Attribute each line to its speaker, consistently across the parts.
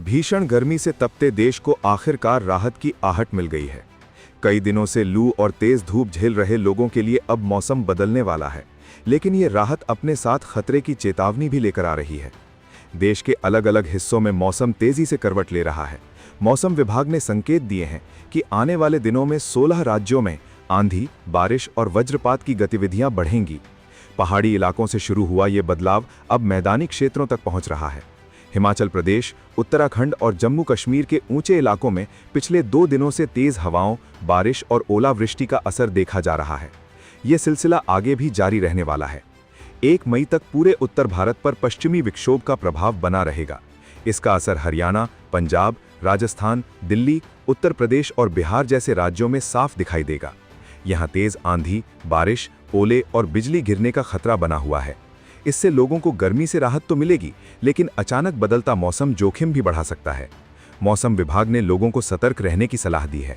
Speaker 1: भीषण गर्मी से तपते देश को आखिरकार राहत की आहट मिल गई है। कई दिनों से लू और तेज धूप झेल रहे लोगों के लिए अब मौसम बदलने वाला है, लेकिन ये राहत अपने साथ खतरे की चेतावनी भी लेकर आ रही है। देश के अलग अलग हिस्सों में मौसम तेजी से करवट ले रहा है। मौसम विभाग ने संकेत दिए हैं कि आने वाले दिनों में 16 राज्यों में आंधी, बारिश और वज्रपात की गतिविधियां बढ़ेंगी। पहाड़ी इलाकों से शुरू हुआ ये बदलाव अब मैदानी क्षेत्रों तक पहुंच रहा है। हिमाचल प्रदेश, उत्तराखंड और जम्मू कश्मीर के ऊंचे इलाकों में पिछले 2 दिनों से तेज हवाओं, बारिश और ओलावृष्टि का असर देखा जा रहा है। ये सिलसिला आगे भी जारी रहने वाला है। 1 मई तक पूरे उत्तर भारत पर पश्चिमी विक्षोभ का प्रभाव बना रहेगा। इसका असर हरियाणा, पंजाब, राजस्थान, दिल्ली, उत्तर प्रदेश और बिहार जैसे राज्यों में साफ दिखाई देगा। यहाँ तेज आंधी, बारिश, ओले और बिजली गिरने का खतरा बना हुआ है। इससे लोगों को गर्मी से राहत तो मिलेगी, लेकिन अचानक बदलता मौसम जोखिम भी बढ़ा सकता है। मौसम विभाग ने लोगों को सतर्क रहने की सलाह दी है।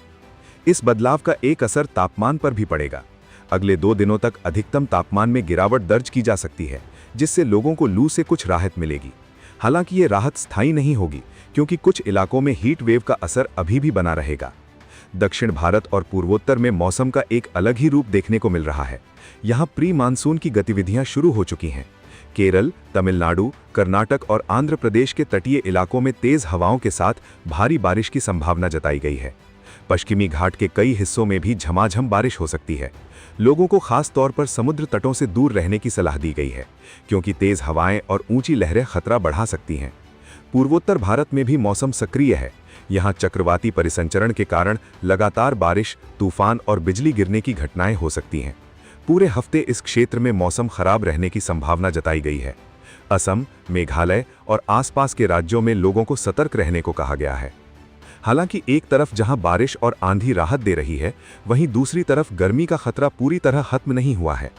Speaker 1: इस बदलाव का एक असर तापमान पर भी पड़ेगा। अगले 2 दिनों तक अधिकतम तापमान में गिरावट दर्ज की जा सकती है, जिससे लोगों को लू से कुछ राहत मिलेगी। हालांकि ये राहत स्थायी नहीं होगी, क्योंकि कुछ इलाकों में हीट वेव का असर अभी भी बना रहेगा। दक्षिण भारत और पूर्वोत्तर में मौसम का एक अलग ही रूप देखने को मिल रहा है। यहाँ प्री मानसून की गतिविधियां शुरू हो चुकी हैं। केरल, तमिलनाडु, कर्नाटक और आंध्र प्रदेश के तटीय इलाकों में तेज हवाओं के साथ भारी बारिश की संभावना जताई गई है। पश्चिमी घाट के कई हिस्सों में भी झमाझम बारिश हो सकती है। लोगों को खास तौर पर समुद्र तटों से दूर रहने की सलाह दी गई है, क्योंकि तेज हवाएं और ऊंची लहरें खतरा बढ़ा सकती हैं। पूर्वोत्तर भारत में भी मौसम सक्रिय है। यहाँ चक्रवाती परिसंचरण के कारण लगातार बारिश, तूफान और बिजली गिरने की घटनाएं हो सकती हैं। पूरे हफ्ते इस क्षेत्र में मौसम खराब रहने की संभावना जताई गई है। असम, मेघालय और आसपास के राज्यों में लोगों को सतर्क रहने को कहा गया है। हालांकि एक तरफ जहां बारिश और आंधी राहत दे रही है, वहीं दूसरी तरफ गर्मी का खतरा पूरी तरह खत्म नहीं हुआ है।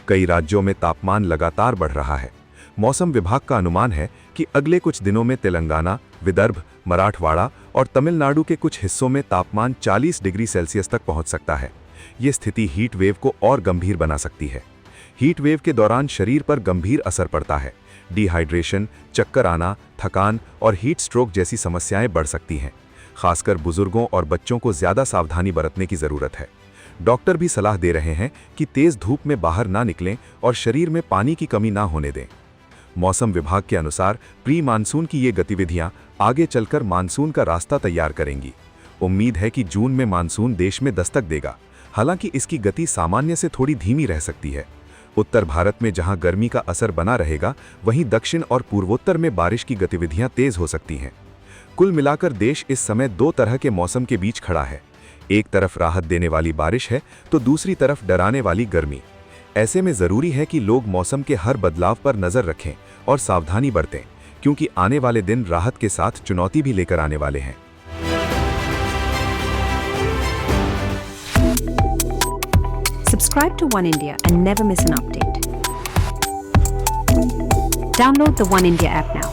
Speaker 1: कई राज्यों में तापमान लगातार बढ़ रहा है। मौसम विभाग का अनुमान है कि अगले कुछ दिनों में तेलंगाना, विदर्भ, मराठवाड़ा और तमिलनाडु के कुछ हिस्सों में तापमान 40 डिग्री सेल्सियस तक पहुंच सकता है। ये स्थिति हीट वेव को और गंभीर बना सकती है। हीट वेव के दौरान शरीर पर गंभीर असर पड़ता है। डिहाइड्रेशन, चक्कर आना, थकान और हीट स्ट्रोक जैसी समस्याएं बढ़ सकती हैं। खासकर बुजुर्गों और बच्चों को ज्यादा सावधानी बरतने की जरूरत है। डॉक्टर भी सलाह दे रहे हैं कि तेज धूप में बाहर ना निकलें और शरीर में पानी की कमी ना होने दें। मौसम विभाग के अनुसार प्री मानसून की ये गतिविधियां आगे चलकर मानसून का रास्ता तैयार करेंगी। उम्मीद है कि जून में मानसून देश में दस्तक देगा। हालांकि इसकी गति सामान्य से थोड़ी धीमी रह सकती है। उत्तर भारत में जहां गर्मी का असर बना रहेगा, वहीं दक्षिण और पूर्वोत्तर में बारिश की गतिविधियां तेज हो सकती हैं। कुल मिलाकर देश इस समय 2 तरह के मौसम के बीच खड़ा है। एक तरफ राहत देने वाली बारिश है, तो दूसरी तरफ डराने वाली गर्मी। ऐसे में जरूरी है कि लोग मौसम के हर बदलाव पर नजर रखें और सावधानी बरतें, क्योंकि आने वाले दिन राहत के साथ चुनौती भी लेकर आने वाले हैं।
Speaker 2: Subscribe to One India and never miss an update. Download the One India app now.